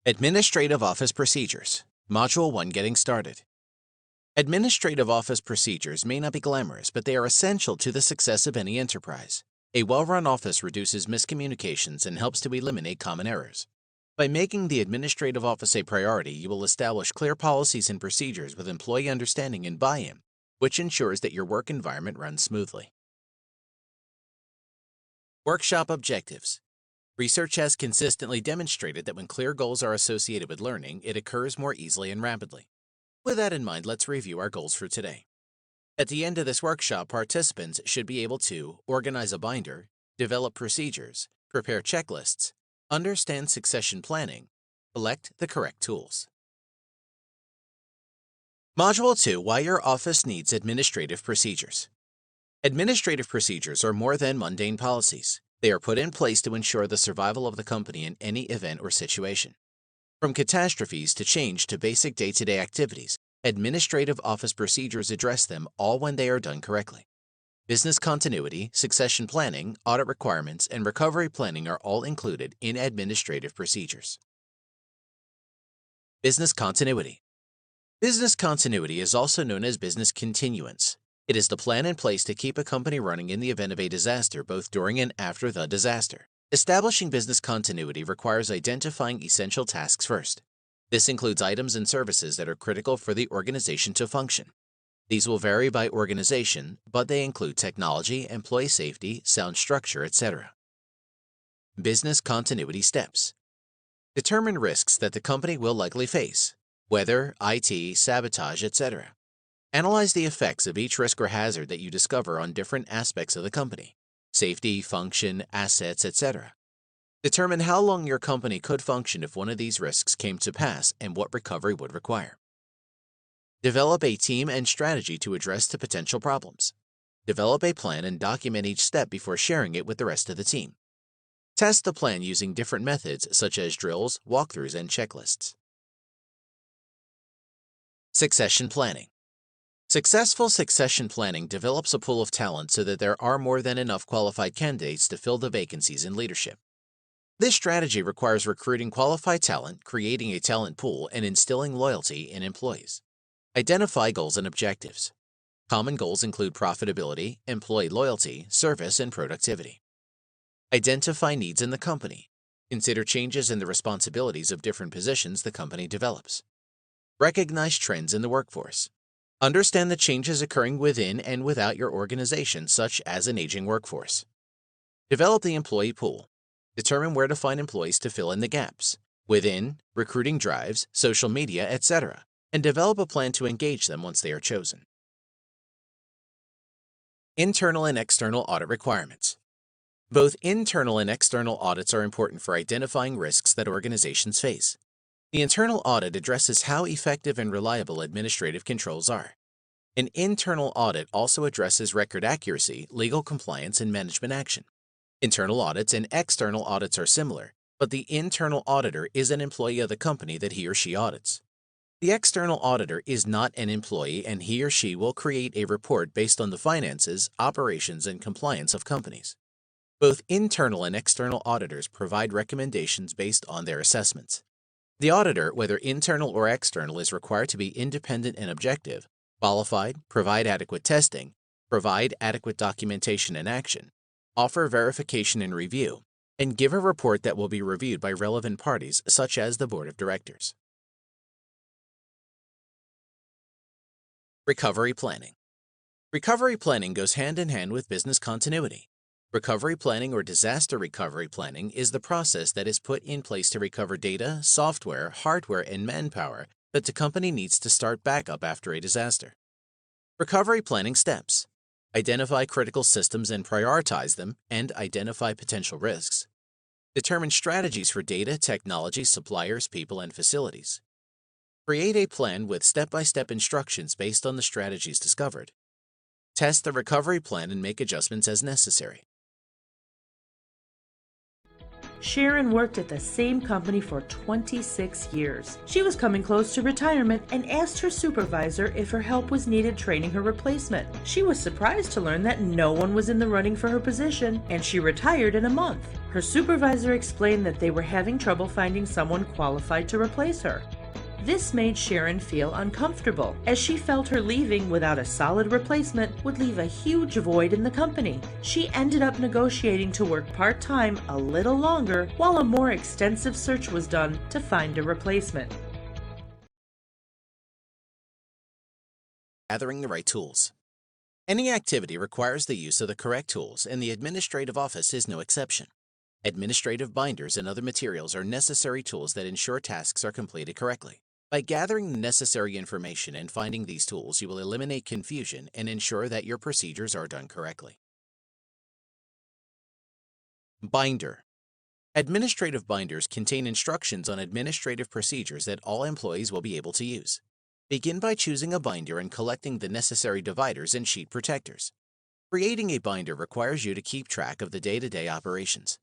Administrative Office Procedures, Module 1 Getting Started. Administrative office procedures may not be glamorous, but they are essential to the success of any enterprise. A well-run office reduces miscommunications and helps to eliminate common errors. By making the administrative office a priority, you will establish clear policies and procedures with employee understanding and buy-in, which ensures that your work environment runs smoothly. Workshop Objectives. Research has consistently demonstrated that when clear goals are associated with learning, it occurs more easily and rapidly. With that in mind, let's review our goals for today. At the end of this workshop, participants should be able to organize a binder, develop procedures, prepare checklists, understand succession planning, select the correct tools. Module 2, Why Your Office Needs Administrative Procedures. Administrative procedures are more than mundane policies. They are put in place to ensure the survival of the company in any event or situation. From catastrophes to change to basic day-to-day activities, administrative office procedures address them all when they are done correctly. Business continuity, succession planning, audit requirements, and recovery planning are all included in administrative procedures. Business continuity. Business continuity is also known as business continuance. It is the plan in place to keep a company running in the event of a disaster, both during and after the disaster. Establishing business continuity requires identifying essential tasks first. This includes items and services that are critical for the organization to function. These will vary by organization, but they include technology, employee safety, sound structure, etc. Business continuity steps. Determine risks that the company will likely face: weather, IT, sabotage, etc. Analyze the effects of each risk or hazard that you discover on different aspects of the company: safety, function, assets, etc. Determine how long your company could function if one of these risks came to pass and what recovery would require. Develop a team and strategy to address the potential problems. Develop a plan and document each step before sharing it with the rest of the team. Test the plan using different methods such as drills, walkthroughs, and checklists. Succession planning. Successful succession planning develops a pool of talent so that there are more than enough qualified candidates to fill the vacancies in leadership. This strategy requires recruiting qualified talent, creating a talent pool, and instilling loyalty in employees. Identify goals and objectives. Common goals include profitability, employee loyalty, service, and productivity. Identify needs in the company. Consider changes in the responsibilities of different positions the company develops. Recognize trends in the workforce. Understand the changes occurring within and without your organization, such as an aging workforce. Develop the employee pool. Determine where to find employees to fill in the gaps within, recruiting drives, social media, etc., and develop a plan to engage them once they are chosen. Internal and external audit requirements. Both internal and external audits are important for identifying risks that organizations face. The internal audit addresses how effective and reliable administrative controls are. An internal audit also addresses record accuracy, legal compliance, and management action. Internal audits and external audits are similar, but the internal auditor is an employee of the company that he or she audits. The external auditor is not an employee, and he or she will create a report based on the finances, operations, and compliance of companies. Both internal and external auditors provide recommendations based on their assessments. The auditor, whether internal or external, is required to be independent and objective, qualified, provide adequate testing, provide adequate documentation and action, offer verification and review, and give a report that will be reviewed by relevant parties such as the board of directors. Recovery planning. Recovery planning goes hand in hand with business continuity. Recovery planning or disaster recovery planning is the process that is put in place to recover data, software, hardware, and manpower that the company needs to start back up after a disaster. Recovery planning steps: identify critical systems and prioritize them, and identify potential risks. Determine strategies for data, technology, suppliers, people, and facilities. Create a plan with step-by-step instructions based on the strategies discovered. Test the recovery plan and make adjustments as necessary. Sharon worked at the same company for 26 years. She was coming close to retirement and asked her supervisor if her help was needed training her replacement. She was surprised to learn that no one was in the running for her position, and she retired in a month. Her supervisor explained that they were having trouble finding someone qualified to replace her. This made Sharon feel uncomfortable, as she felt her leaving without a solid replacement would leave a huge void in the company. She ended up negotiating to work part-time a little longer while a more extensive search was done to find a replacement. Gathering the right tools. Any activity requires the use of the correct tools, and the administrative office is no exception. Administrative binders and other materials are necessary tools that ensure tasks are completed correctly. By gathering the necessary information and finding these tools, you will eliminate confusion and ensure that your procedures are done correctly. Binder. Administrative binders contain instructions on administrative procedures that all employees will be able to use. Begin by choosing a binder and collecting the necessary dividers and sheet protectors. Creating a binder requires you to keep track of the day-to-day operations.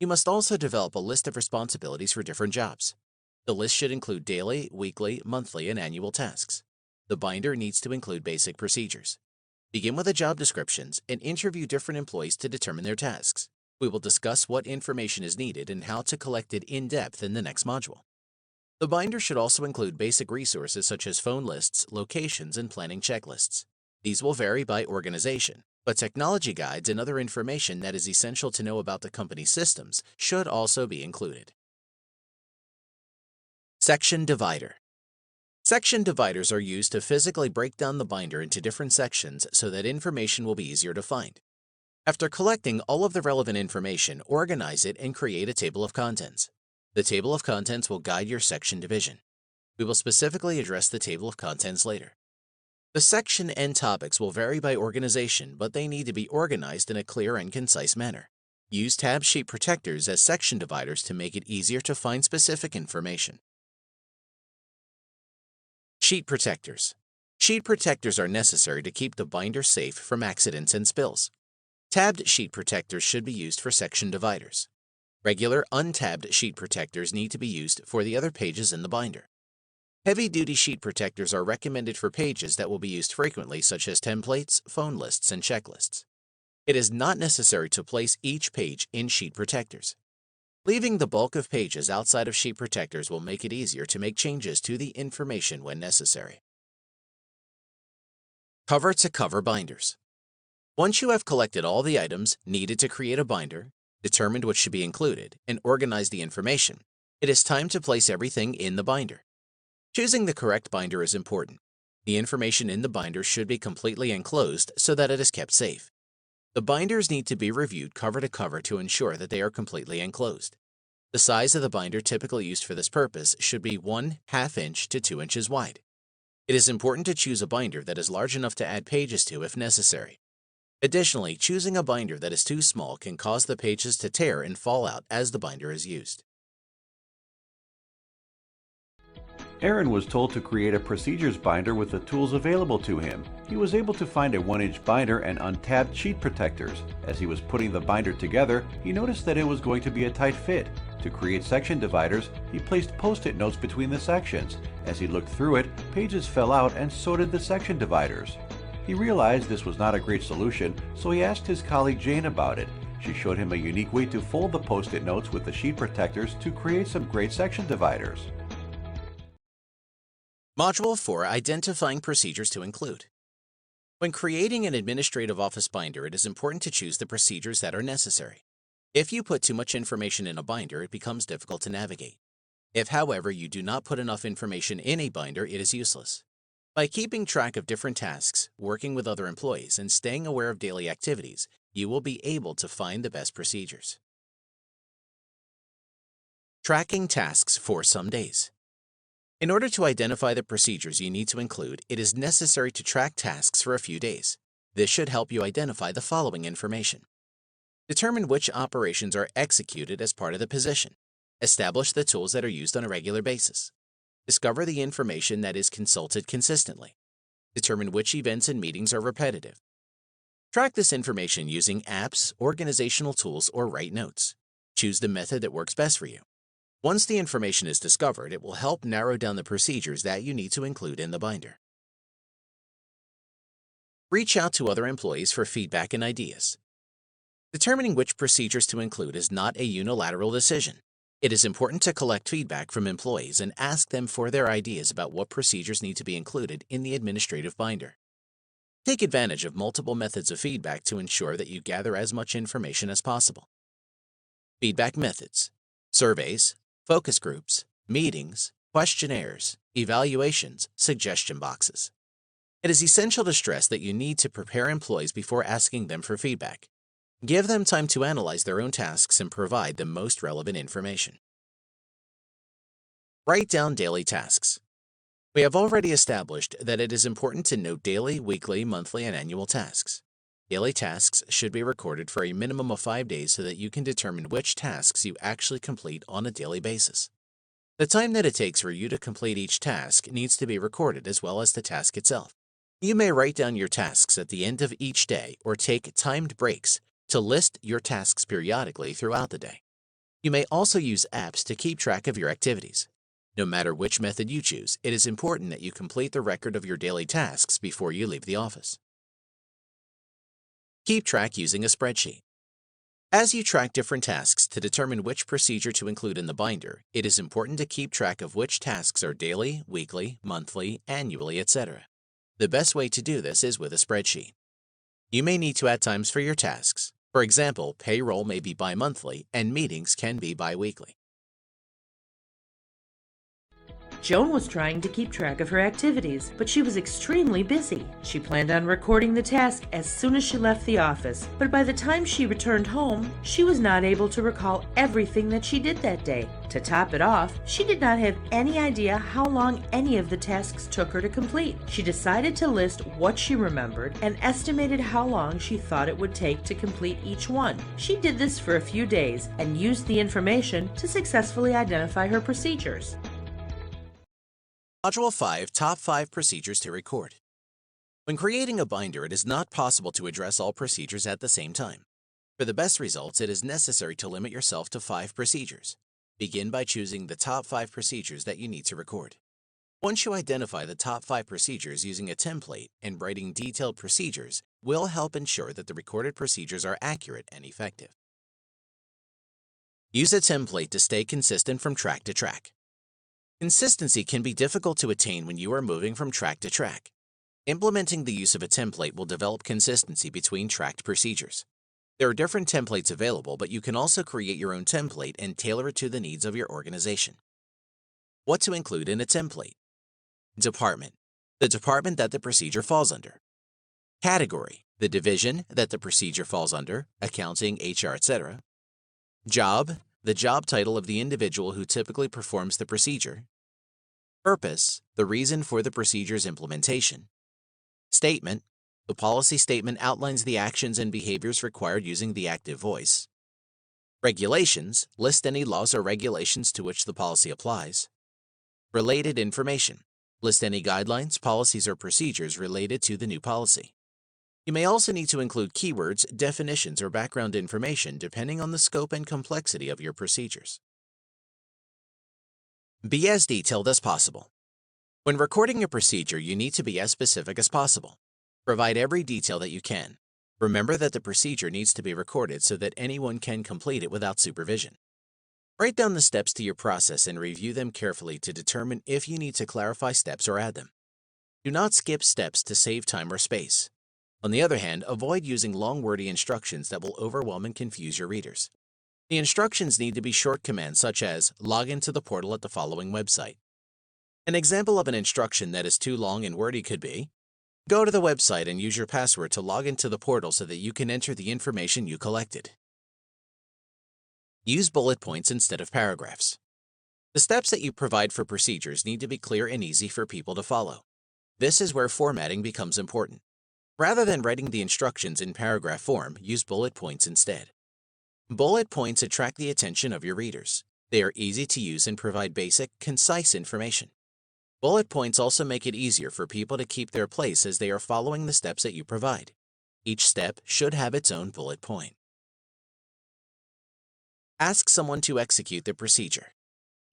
You must also develop a list of responsibilities for different jobs. The list should include daily, weekly, monthly, and annual tasks. The binder needs to include basic procedures. Begin with the job descriptions and interview different employees to determine their tasks. We will discuss what information is needed and how to collect it in depth in the next module. The binder should also include basic resources such as phone lists, locations, and planning checklists. These will vary by organization, but technology guides and other information that is essential to know about the company's systems should also be included. Section divider. Section dividers are used to physically break down the binder into different sections so that information will be easier to find. After collecting all of the relevant information, organize it and create a table of contents. The table of contents will guide your section division. We will specifically address the table of contents later. The section and topics will vary by organization, but they need to be organized in a clear and concise manner. Use tab sheet protectors as section dividers to make it easier to find specific information. Sheet protectors. Sheet protectors are necessary to keep the binder safe from accidents and spills. Tabbed sheet protectors should be used for section dividers. Regular untabbed sheet protectors need to be used for the other pages in the binder. Heavy-duty sheet protectors are recommended for pages that will be used frequently, such as templates, phone lists, and checklists. It is not necessary to place each page in sheet protectors. Leaving the bulk of pages outside of sheet protectors will make it easier to make changes to the information when necessary. Cover-to-cover binders. Once you have collected all the items needed to create a binder, determined what should be included, and organized the information, it is time to place everything in the binder. Choosing the correct binder is important. The information in the binder should be completely enclosed so that it is kept safe. The binders need to be reviewed cover to cover to ensure that they are completely enclosed. The size of the binder typically used for this purpose should be 1/2 inch to 2 inches wide. It is important to choose a binder that is large enough to add pages to if necessary. Additionally, choosing a binder that is too small can cause the pages to tear and fall out as the binder is used. Aaron was told to create a procedures binder with the tools available to him. He was able to find a 1-inch binder and untabbed sheet protectors. As he was putting the binder together, he noticed that it was going to be a tight fit. To create section dividers, he placed post-it notes between the sections. As he looked through it, pages fell out and so did the section dividers. He realized this was not a great solution, so he asked his colleague Jane about it. She showed him a unique way to fold the post-it notes with the sheet protectors to create some great section dividers. Module 4. Identifying procedures to include. When creating an administrative office binder, it is important to choose the procedures that are necessary. If you put too much information in a binder, it becomes difficult to navigate. If, however, you do not put enough information in a binder, it is useless. By keeping track of different tasks, working with other employees, and staying aware of daily activities, you will be able to find the best procedures. Tracking tasks for some days. In order to identify the procedures you need to include, it is necessary to track tasks for a few days. This should help you identify the following information. Determine which operations are executed as part of the position. Establish the tools that are used on a regular basis. Discover the information that is consulted consistently. Determine which events and meetings are repetitive. Track this information using apps, organizational tools, or write notes. choose the method that works best for you. Once the information is discovered, it will help narrow down the procedures that you need to include in the binder. Reach out to other employees for feedback and ideas. Determining which procedures to include is not a unilateral decision. It is important to collect feedback from employees and ask them for their ideas about what procedures need to be included in the administrative binder. Take advantage of multiple methods of feedback to ensure that you gather as much information as possible. Feedback methods: surveys, focus groups, meetings, questionnaires, evaluations, suggestion boxes. It is essential to stress that you need to prepare employees before asking them for feedback. Give them time to analyze their own tasks and provide the most relevant information. Write down daily tasks. We have already established that it is important to note daily, weekly, monthly, and annual tasks. Daily tasks should be recorded for a minimum of 5 days so that you can determine which tasks you actually complete on a daily basis. The time that it takes for you to complete each task needs to be recorded as well as the task itself. You may write down your tasks at the end of each day or take timed breaks to list your tasks periodically throughout the day. You may also use apps to keep track of your activities. No matter which method you choose, it is important that you complete the record of your daily tasks before you leave the office. Keep track using a spreadsheet. As you track different tasks to determine which procedure to include in the binder, it is important to keep track of which tasks are daily, weekly, monthly, annually, etc. The best way to do this is with a spreadsheet. You may need to add times for your tasks. For example, payroll may be bi-monthly and meetings can be bi-weekly. Joan was trying to keep track of her activities, but she was extremely busy. She planned on recording the task as soon as she left the office, but by the time she returned home, she was not able to recall everything that she did that day. To top it off, she did not have any idea how long any of the tasks took her to complete. She decided to list what she remembered and estimated how long she thought it would take to complete each one. She did this for a few days and used the information to successfully identify her procedures. Module 5: Top 5 Procedures to Record. When creating a binder, it is not possible to address all procedures at the same time. For the best results, it is necessary to limit yourself to 5 procedures. Begin by choosing the top 5 procedures that you need to record. Once you identify the top 5 procedures, using a template and writing detailed procedures will help ensure that the recorded procedures are accurate and effective. Use a template to stay consistent from track to track. Consistency can be difficult to attain when you are moving from track to track. Implementing the use of a template will develop consistency between tracked procedures. There are different templates available, but you can also create your own template and tailor it to the needs of your organization. What to include in a template? Department: the department that the procedure falls under. Category: the division that the procedure falls under, accounting, HR, etc. Job: the job title of the individual who typically performs the procedure. Purpose: the reason for the procedure's implementation. Statement: the policy statement outlines the actions and behaviors required using the active voice. Regulations: list any laws or regulations to which the policy applies. Related information: list any guidelines, policies, or procedures related to the new policy. You may also need to include keywords, definitions, or background information depending on the scope and complexity of your procedures. Be as detailed as possible. When recording a procedure, you need to be as specific as possible. Provide every detail that you can. Remember that the procedure needs to be recorded so that anyone can complete it without supervision. Write down the steps to your process and review them carefully to determine if you need to clarify steps or add them. Do not skip steps to save time or space. On the other hand, avoid using long, wordy instructions that will overwhelm and confuse your readers. The instructions need to be short commands such as, log into the portal at the following website. An example of an instruction that is too long and wordy could be, go to the website and use your password to log into the portal so that you can enter the information you collected. Use bullet points instead of paragraphs. The steps that you provide for procedures need to be clear and easy for people to follow. This is where formatting becomes important. Rather than writing the instructions in paragraph form, use bullet points instead. Bullet points attract the attention of your readers. They are easy to use and provide basic, concise information. Bullet points also make it easier for people to keep their place as they are following the steps that you provide. Each step should have its own bullet point. Ask someone to execute the procedure.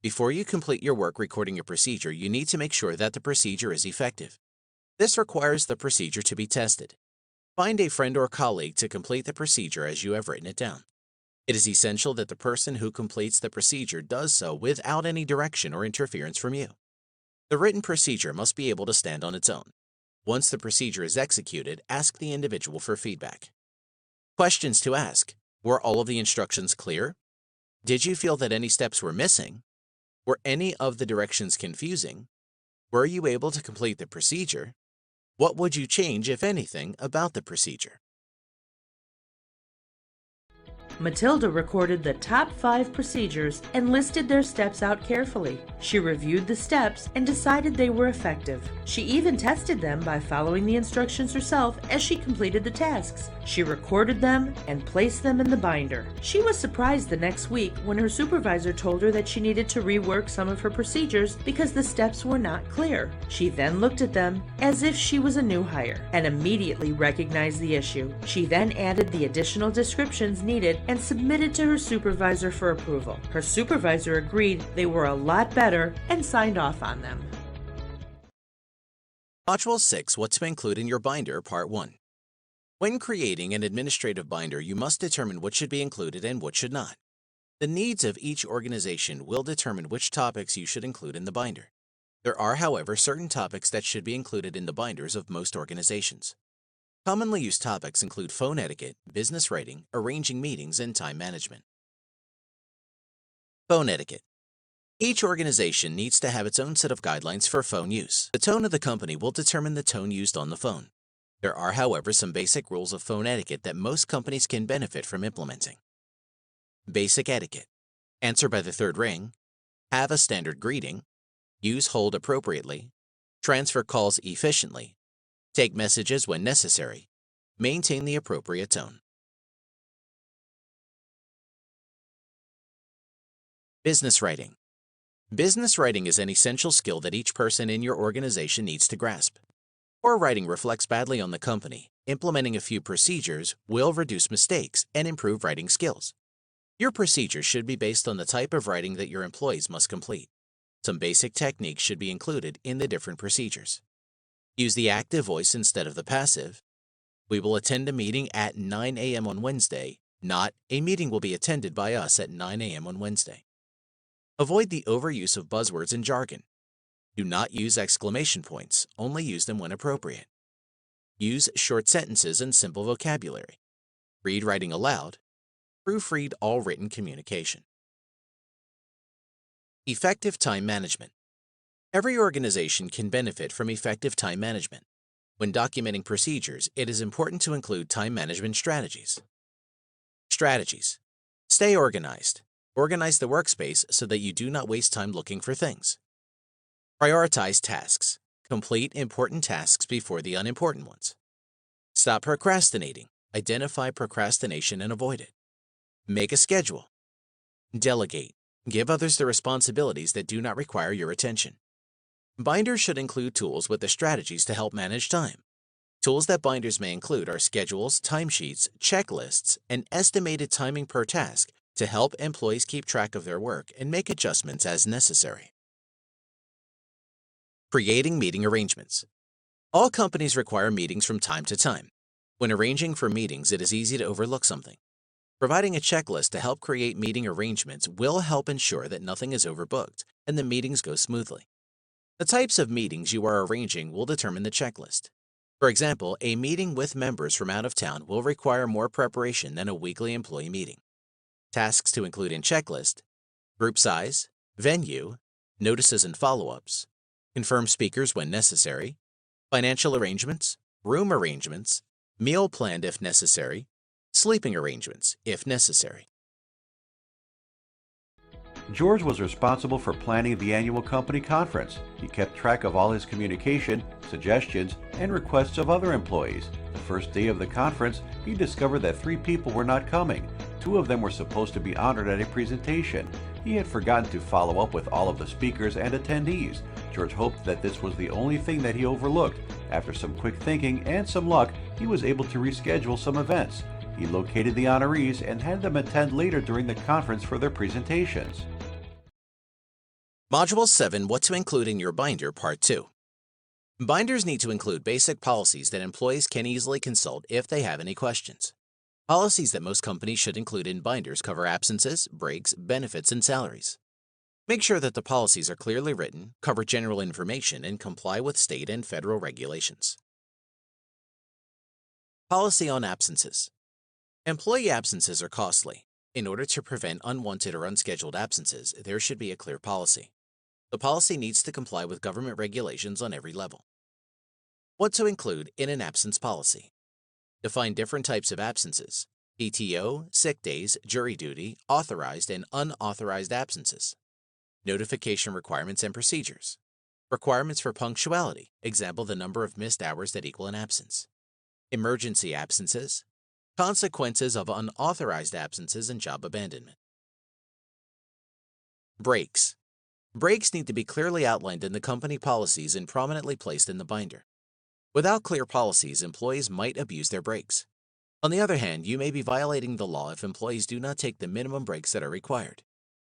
Before you complete your work recording a procedure, you need to make sure that the procedure is effective. This requires the procedure to be tested. Find a friend or colleague to complete the procedure as you have written it down. It is essential that the person who completes the procedure does so without any direction or interference from you. The written procedure must be able to stand on its own. Once the procedure is executed, ask the individual for feedback. Questions to ask: were all of the instructions clear? Did you feel that any steps were missing? Were any of the directions confusing? Were you able to complete the procedure? What would you change, if anything, about the procedure? Matilda recorded the top 5 procedures and listed their steps out carefully. She reviewed the steps and decided they were effective. She even tested them by following the instructions herself as she completed the tasks. She recorded them and placed them in the binder. She was surprised the next week when her supervisor told her that she needed to rework some of her procedures because the steps were not clear. She then looked at them as if she was a new hire and immediately recognized the issue. She then added the additional descriptions needed and submitted to her supervisor for approval. Her supervisor agreed they were a lot better and signed off on them. Module 6: What to include in your binder, Part 1. When creating an administrative binder, you must determine what should be included and what should not. The needs of each organization will determine which topics you should include in the binder. There are, however, certain topics that should be included in the binders of most organizations. Commonly used topics include phone etiquette, business writing, arranging meetings, and time management. Phone etiquette. Each organization needs to have its own set of guidelines for phone use. The tone of the company will determine the tone used on the phone. There are, however, some basic rules of phone etiquette that most companies can benefit from implementing. Basic etiquette: answer by the third ring, have a standard greeting, use hold appropriately, transfer calls efficiently, take messages when necessary, maintain the appropriate tone. Business writing. Business writing is an essential skill that each person in your organization needs to grasp. Poor writing reflects badly on the company. Implementing a few procedures will reduce mistakes and improve writing skills. Your procedures should be based on the type of writing that your employees must complete. Some basic techniques should be included in the different procedures. Use the active voice instead of the passive. We will attend a meeting at 9 a.m. on Wednesday, not a meeting will be attended by us at 9 a.m. on Wednesday. Avoid the overuse of buzzwords and jargon. Do not use exclamation points, only use them when appropriate. Use short sentences and simple vocabulary. Read writing aloud. Proofread all written communication. Effective time management. Every organization can benefit from effective time management. When documenting procedures, it is important to include time management strategies. Strategies. Stay organized. Organize the workspace so that you do not waste time looking for things. Prioritize tasks. Complete important tasks before the unimportant ones. Stop procrastinating. Identify procrastination and avoid it. Make a schedule. Delegate. Give others the responsibilities that do not require your attention. Binders should include tools with the strategies to help manage time. Tools that binders may include are schedules, timesheets, checklists, and estimated timing per task to help employees keep track of their work and make adjustments as necessary. Creating meeting arrangements. All companies require meetings from time to time. When arranging for meetings, it is easy to overlook something. Providing a checklist to help create meeting arrangements will help ensure that nothing is overbooked and the meetings go smoothly. The types of meetings you are arranging will determine the checklist. For example, a meeting with members from out of town will require more preparation than a weekly employee meeting. Tasks to include in checklist: group size, venue, notices and follow-ups, confirm speakers when necessary, financial arrangements, room arrangements, meal planned if necessary, sleeping arrangements if necessary. George was responsible for planning the annual company conference. He kept track of all his communication, suggestions, and requests of other employees. The first day of the conference, he discovered that 3 people were not coming. 2 of them were supposed to be honored at a presentation. He had forgotten to follow up with all of the speakers and attendees. George hoped that this was the only thing that he overlooked. After some quick thinking and some luck, he was able to reschedule some events. He located the honorees and had them attend later during the conference for their presentations. Module 7, What to Include in Your Binder, Part 2. Binders need to include basic policies that employees can easily consult if they have any questions. Policies that most companies should include in binders cover absences, breaks, benefits, and salaries. Make sure that the policies are clearly written, cover general information, and comply with state and federal regulations. Policy on absences. Employee absences are costly. In order to prevent unwanted or unscheduled absences, there should be a clear policy. The policy needs to comply with government regulations on every level. What to include in an absence policy. Define different types of absences: PTO, sick days, jury duty, authorized and unauthorized absences. Notification requirements and procedures. Requirements for punctuality, example the number of missed hours that equal an absence. Emergency absences. Consequences of unauthorized absences and job abandonment. Breaks. Breaks need to be clearly outlined in the company policies and prominently placed in the binder. Without clear policies, employees might abuse their breaks. On the other hand, you may be violating the law if employees do not take the minimum breaks that are required.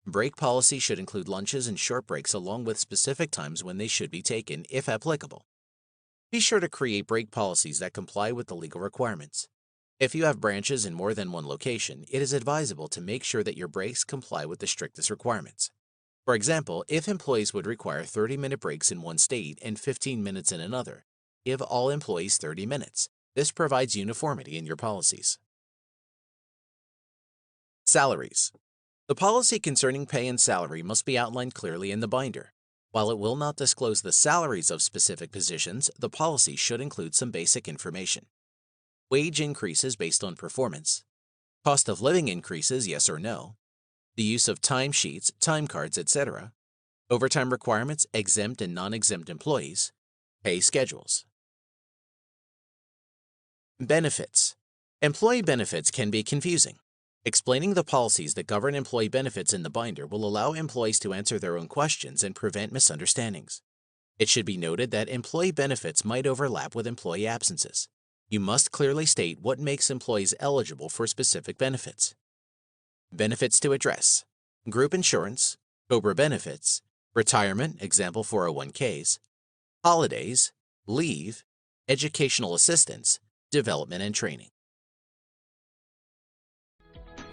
Break policy should include lunches and short breaks along with specific times when they should be taken, if applicable. Be sure to create break policies that comply with the legal requirements. If you have branches in more than one location, it is advisable to make sure that your breaks comply with the strictest requirements. For example, if employees would require 30-minute breaks in one state and 15 minutes in another, give all employees 30 minutes. This provides uniformity in your policies. Salaries. The policy concerning pay and salary must be outlined clearly in the binder. While it will not disclose the salaries of specific positions, the policy should include some basic information. Wage increases based on performance. Cost of living increases, yes or no. The use of timesheets, time cards, etc. Overtime requirements, exempt and non-exempt employees. Pay schedules. Benefits. Employee benefits can be confusing. Explaining the policies that govern employee benefits in the binder will allow employees to answer their own questions and prevent misunderstandings. It should be noted that employee benefits might overlap with employee absences. You must clearly state what makes employees eligible for specific benefits. Benefits to address: group insurance, COBRA benefits, retirement, example 401ks, holidays, leave, educational assistance, development and training.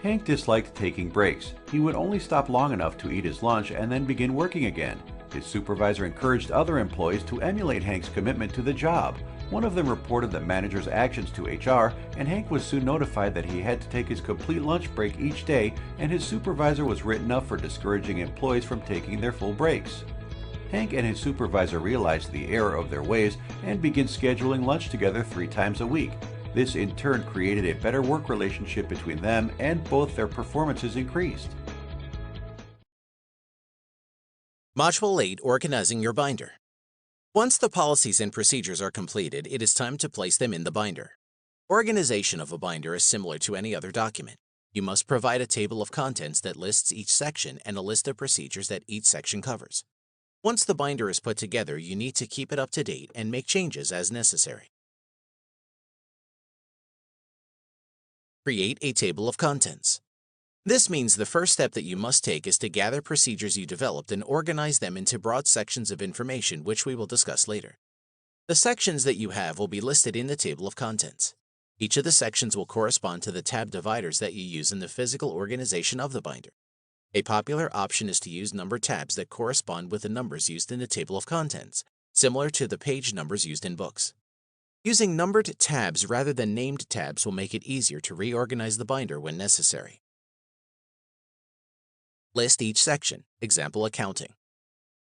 Hank disliked taking breaks. He would only stop long enough to eat his lunch and then begin working again. His supervisor encouraged other employees to emulate Hank's commitment to the job. One of them reported the manager's actions to HR, and Hank was soon notified that he had to take his complete lunch break each day, and his supervisor was written up for discouraging employees from taking their full breaks. Hank and his supervisor realized the error of their ways and began scheduling lunch together 3 times a week. This in turn created a better work relationship between them, and both their performances increased. Module 8, Organizing Your Binder. Once the policies and procedures are completed, it is time to place them in the binder. Organization of a binder is similar to any other document. You must provide a table of contents that lists each section and a list of procedures that each section covers. Once the binder is put together, you need to keep it up to date and make changes as necessary. Create a table of contents. This means the first step that you must take is to gather procedures you developed and organize them into broad sections of information, which we will discuss later. The sections that you have will be listed in the table of contents. Each of the sections will correspond to the tab dividers that you use in the physical organization of the binder. A popular option is to use number tabs that correspond with the numbers used in the table of contents, similar to the page numbers used in books. Using numbered tabs rather than named tabs will make it easier to reorganize the binder when necessary. List each section, example accounting.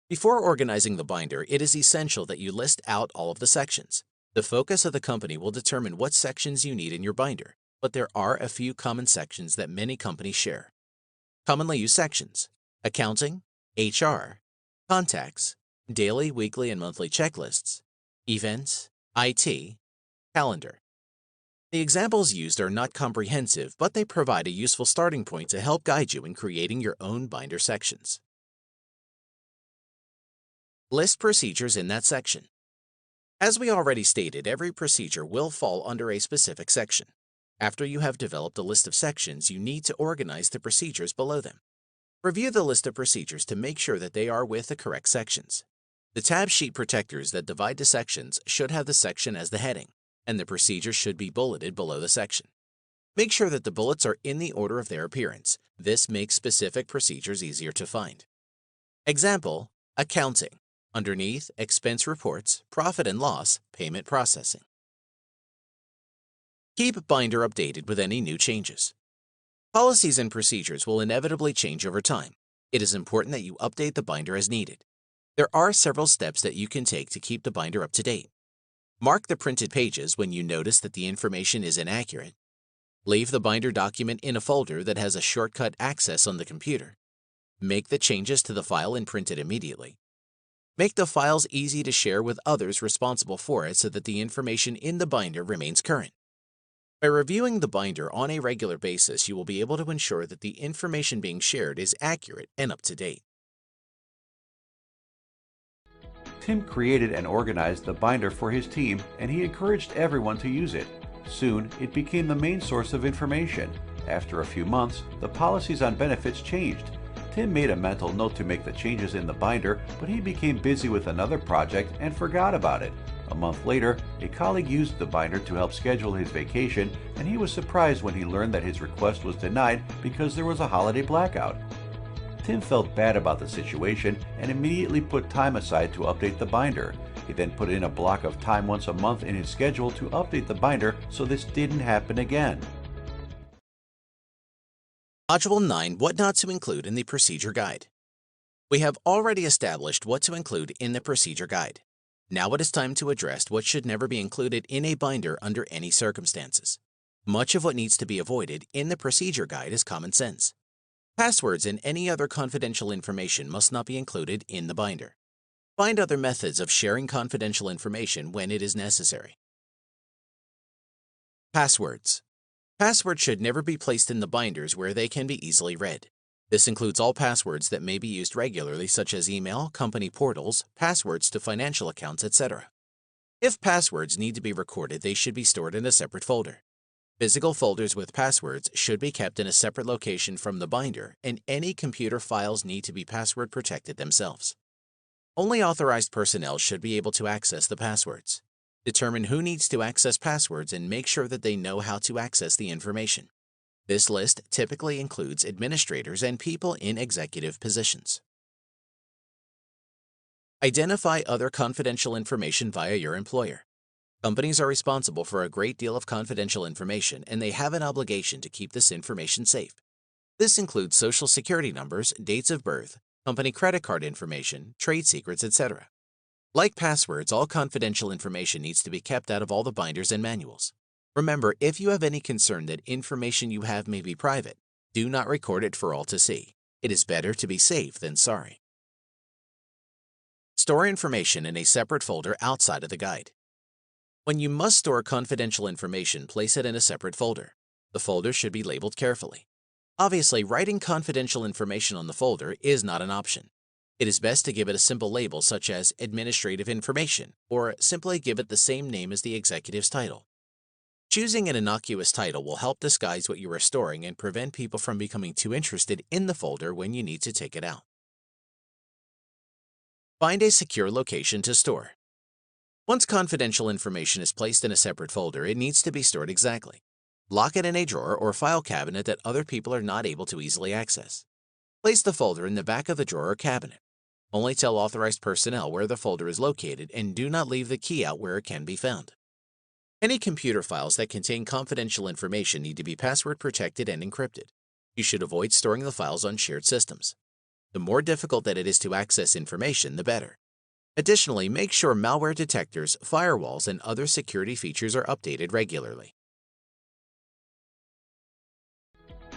Before organizing the binder, it is essential that you list out all of the sections. The focus of the company will determine what sections you need in your binder, but there are a few common sections that many companies share. Commonly used sections: accounting, HR, contacts, daily, weekly, and monthly checklists, events, IT, calendar. The examples used are not comprehensive, but they provide a useful starting point to help guide you in creating your own binder sections. List procedures in that section. As we already stated, every procedure will fall under a specific section. After you have developed a list of sections, you need to organize the procedures below them. Review the list of procedures to make sure that they are with the correct sections. The tab sheet protectors that divide the sections should have the section as the heading, and the procedure should be bulleted below the section. Make sure that the bullets are in the order of their appearance. This makes specific procedures easier to find. Example, accounting. Underneath, expense reports, profit and loss, payment processing. Keep binder updated with any new changes. Policies and procedures will inevitably change over time. It is important that you update the binder as needed. There are several steps that you can take to keep the binder up to date. Mark the printed pages when you notice that the information is inaccurate. Leave the binder document in a folder that has a shortcut access on the computer. Make the changes to the file and print it immediately. Make the files easy to share with others responsible for it so that the information in the binder remains current. By reviewing the binder on a regular basis, you will be able to ensure that the information being shared is accurate and up to date. Tim created and organized the binder for his team, and he encouraged everyone to use it. Soon, it became the main source of information. After a few months, the policies on benefits changed. Tim made a mental note to make the changes in the binder, but he became busy with another project and forgot about it. A month later, a colleague used the binder to help schedule his vacation, and he was surprised when he learned that his request was denied because there was a holiday blackout. Tim felt bad about the situation and immediately put time aside to update the binder. He then put in a block of time once a month in his schedule to update the binder so this didn't happen again. Module 9, What Not to Include in the Procedure Guide. We have already established what to include in the procedure guide. Now it is time to address what should never be included in a binder under any circumstances. Much of what needs to be avoided in the procedure guide is common sense. Passwords and any other confidential information must not be included in the binder. Find other methods of sharing confidential information when it is necessary. Passwords. Passwords should never be placed in the binders where they can be easily read. This includes all passwords that may be used regularly, such as email, company portals, passwords to financial accounts, etc. If passwords need to be recorded, they should be stored in a separate folder. Physical folders with passwords should be kept in a separate location from the binder, and any computer files need to be password protected themselves. Only authorized personnel should be able to access the passwords. Determine who needs to access passwords and make sure that they know how to access the information. This list typically includes administrators and people in executive positions. Identify other confidential information via your employer. Companies are responsible for a great deal of confidential information, and they have an obligation to keep this information safe. This includes social security numbers, dates of birth, company credit card information, trade secrets, etc. Like passwords, all confidential information needs to be kept out of all the binders and manuals. Remember, if you have any concern that information you have may be private, do not record it for all to see. It is better to be safe than sorry. Store information in a separate folder outside of the guide. When you must store confidential information, place it in a separate folder. The folder should be labeled carefully. Obviously, writing confidential information on the folder is not an option. It is best to give it a simple label such as administrative information, or simply give it the same name as the executive's title. Choosing an innocuous title will help disguise what you are storing and prevent people from becoming too interested in the folder when you need to take it out. Find a secure location to store. Once confidential information is placed in a separate folder, it needs to be stored exactly. Lock it in a drawer or file cabinet that other people are not able to easily access. Place the folder in the back of the drawer or cabinet. Only tell authorized personnel where the folder is located and do not leave the key out where it can be found. Any computer files that contain confidential information need to be password protected and encrypted. You should avoid storing the files on shared systems. The more difficult that it is to access information, the better. Additionally, make sure malware detectors, firewalls, and other security features are updated regularly.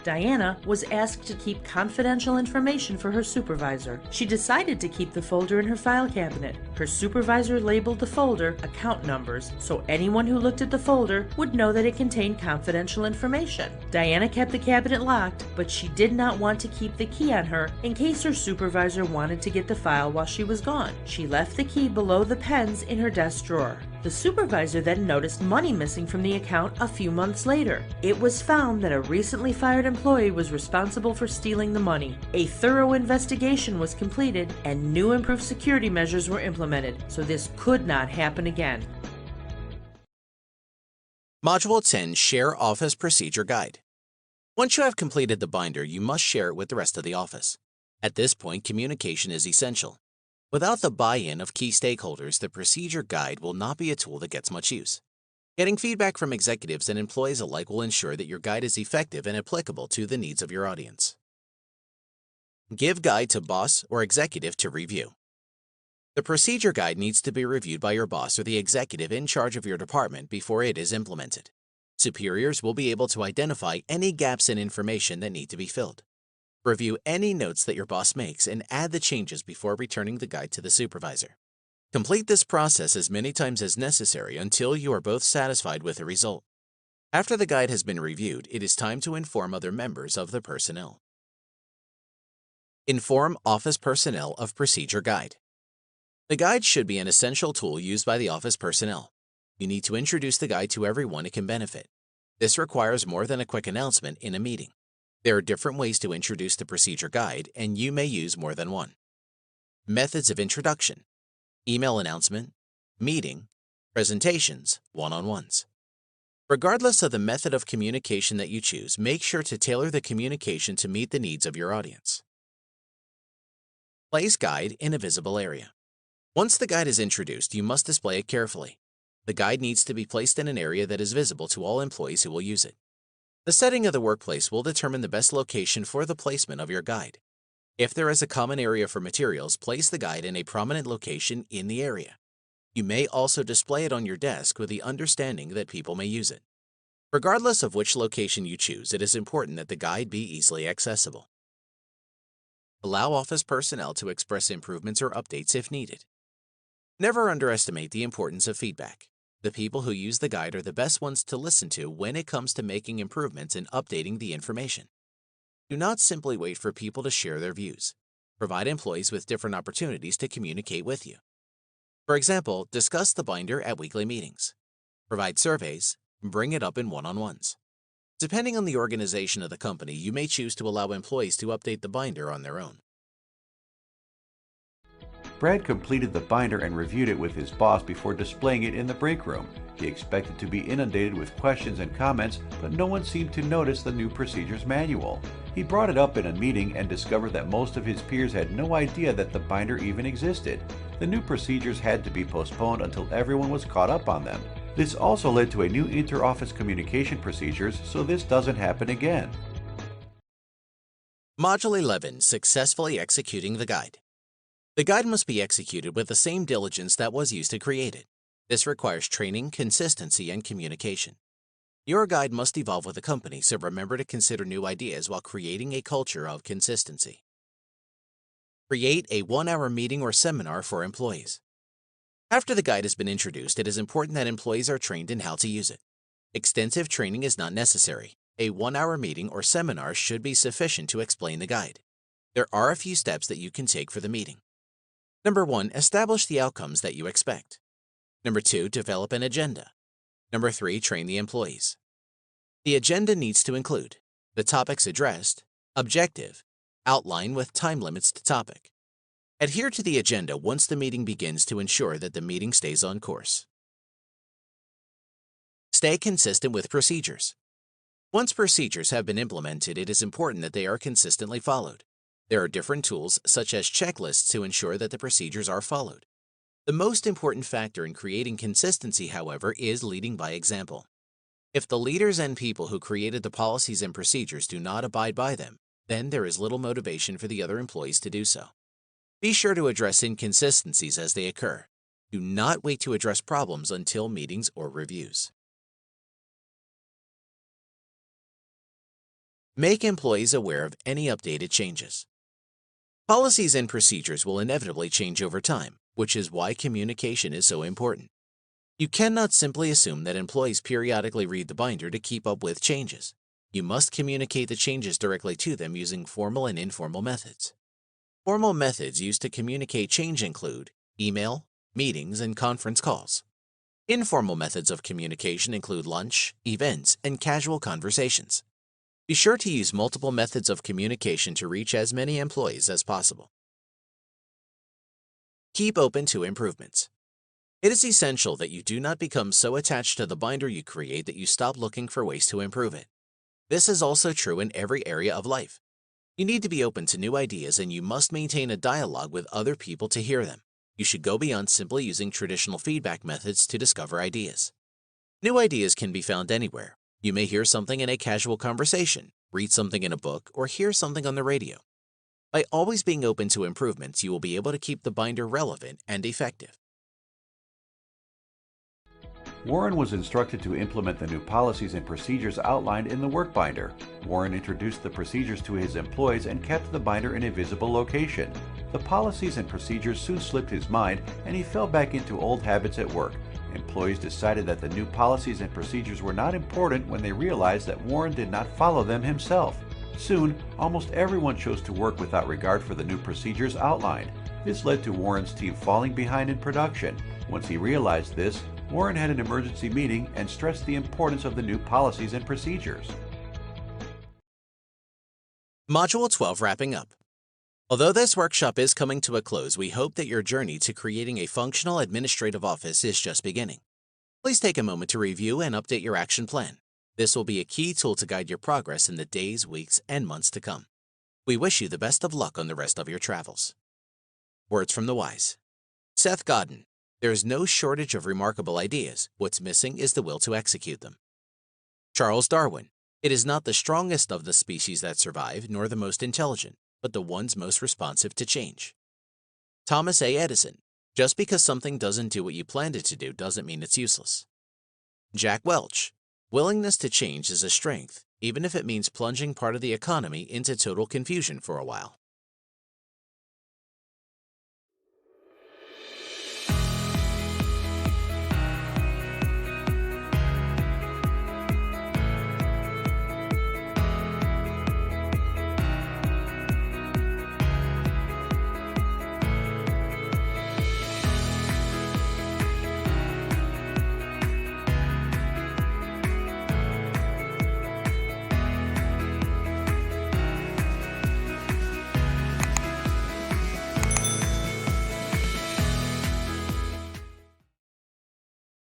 Diana was asked to keep confidential information for her supervisor. She decided to keep the folder in her file cabinet. Her supervisor labeled the folder account numbers, so anyone who looked at the folder would know that it contained confidential information. Diana kept the cabinet locked, but she did not want to keep the key on her in case her supervisor wanted to get the file while she was gone. She left the key below the pens in her desk drawer. The supervisor then noticed money missing from the account a few months later. It was found that a recently fired employee was responsible for stealing the money. A thorough investigation was completed and new improved security measures were implemented, so this could not happen again. Module 10, Share Office Procedure Guide. Once you have completed the binder, you must share it with the rest of the office. At this point, communication is essential. Without the buy-in of key stakeholders, the procedure guide will not be a tool that gets much use. Getting feedback from executives and employees alike will ensure that your guide is effective and applicable to the needs of your audience. Give guide to boss or executive to review. The procedure guide needs to be reviewed by your boss or the executive in charge of your department before it is implemented. Superiors will be able to identify any gaps in information that need to be filled. Review any notes that your boss makes and add the changes before returning the guide to the supervisor. Complete this process as many times as necessary until you are both satisfied with the result. After the guide has been reviewed, it is time to inform other members of the personnel. Inform office personnel of procedure guide. The guide should be an essential tool used by the office personnel. You need to introduce the guide to everyone it can benefit. This requires more than a quick announcement in a meeting. There are different ways to introduce the procedure guide, and you may use more than one. Methods of introduction: email announcement, meeting, presentations, one-on-ones. Regardless of the method of communication that you choose, make sure to tailor the communication to meet the needs of your audience. Place guide in a visible area. Once the guide is introduced, you must display it carefully. The guide needs to be placed in an area that is visible to all employees who will use it. The setting of the workplace will determine the best location for the placement of your guide. If there is a common area for materials, place the guide in a prominent location in the area. You may also display it on your desk with the understanding that people may use it. Regardless of which location you choose, it is important that the guide be easily accessible. Allow office personnel to express improvements or updates if needed. Never underestimate the importance of feedback. The people who use the guide are the best ones to listen to when it comes to making improvements and updating the information. Do not simply wait for people to share their views. Provide employees with different opportunities to communicate with you. For example, discuss the binder at weekly meetings. Provide surveys, and bring it up in one-on-ones. Depending on the organization of the company, you may choose to allow employees to update the binder on their own. Brad completed the binder and reviewed it with his boss before displaying it in the break room. He expected to be inundated with questions and comments, but no one seemed to notice the new procedures manual. He brought it up in a meeting and discovered that most of his peers had no idea that the binder even existed. The new procedures had to be postponed until everyone was caught up on them. This also led to a new inter-office communication procedures, so this doesn't happen again. Module 11, Successfully Executing the Guide. The guide must be executed with the same diligence that was used to create it. This requires training, consistency, and communication. Your guide must evolve with the company, so remember to consider new ideas while creating a culture of consistency. Create a one-hour meeting or seminar for employees. After the guide has been introduced, it is important that employees are trained in how to use it. Extensive training is not necessary. A one-hour meeting or seminar should be sufficient to explain the guide. There are a few steps that you can take for the meeting. Number 1, establish the outcomes that you expect. Number 2, develop an agenda. Number 3, train the employees. The agenda needs to include the topics addressed, objective, outline with time limits to topic. Adhere to the agenda once the meeting begins to ensure that the meeting stays on course. Stay consistent with procedures. Once procedures have been implemented, it is important that they are consistently followed. There are different tools, such as checklists, to ensure that the procedures are followed. The most important factor in creating consistency, however, is leading by example. If the leaders and people who created the policies and procedures do not abide by them, then there is little motivation for the other employees to do so. Be sure to address inconsistencies as they occur. Do not wait to address problems until meetings or reviews. Make employees aware of any updated changes. Policies and procedures will inevitably change over time, which is why communication is so important. You cannot simply assume that employees periodically read the binder to keep up with changes. You must communicate the changes directly to them using formal and informal methods. Formal methods used to communicate change include email, meetings, and conference calls. Informal methods of communication include lunch, events, and casual conversations. Be sure to use multiple methods of communication to reach as many employees as possible. Keep open to improvements. It is essential that you do not become so attached to the binder you create that you stop looking for ways to improve it. This is also true in every area of life. You need to be open to new ideas, and you must maintain a dialogue with other people to hear them. You should go beyond simply using traditional feedback methods to discover ideas. New ideas can be found anywhere. You may hear something in a casual conversation, read something in a book, or hear something on the radio. By always being open to improvements, you will be able to keep the binder relevant and effective. Warren was instructed to implement the new policies and procedures outlined in the work binder. Warren introduced the procedures to his employees and kept the binder in a visible location. The policies and procedures soon slipped his mind, and he fell back into old habits at work. Employees decided that the new policies and procedures were not important when they realized that Warren did not follow them himself. Soon, almost everyone chose to work without regard for the new procedures outlined. This led to Warren's team falling behind in production. Once he realized this, Warren had an emergency meeting and stressed the importance of the new policies and procedures. Module 12 wrapping up. Although this workshop is coming to a close, we hope that your journey to creating a functional administrative office is just beginning. Please take a moment to review and update your action plan. This will be a key tool to guide your progress in the days, weeks, and months to come. We wish you the best of luck on the rest of your travels. Words from the wise. Seth Godin. There is no shortage of remarkable ideas. What's missing is the will to execute them. Charles Darwin. It is not the strongest of the species that survive, nor the most intelligent, but the ones most responsive to change. Thomas A. Edison. Just because something doesn't do what you planned it to do doesn't mean it's useless. Jack Welch. Willingness to change is a strength, even if it means plunging part of the economy into total confusion for a while.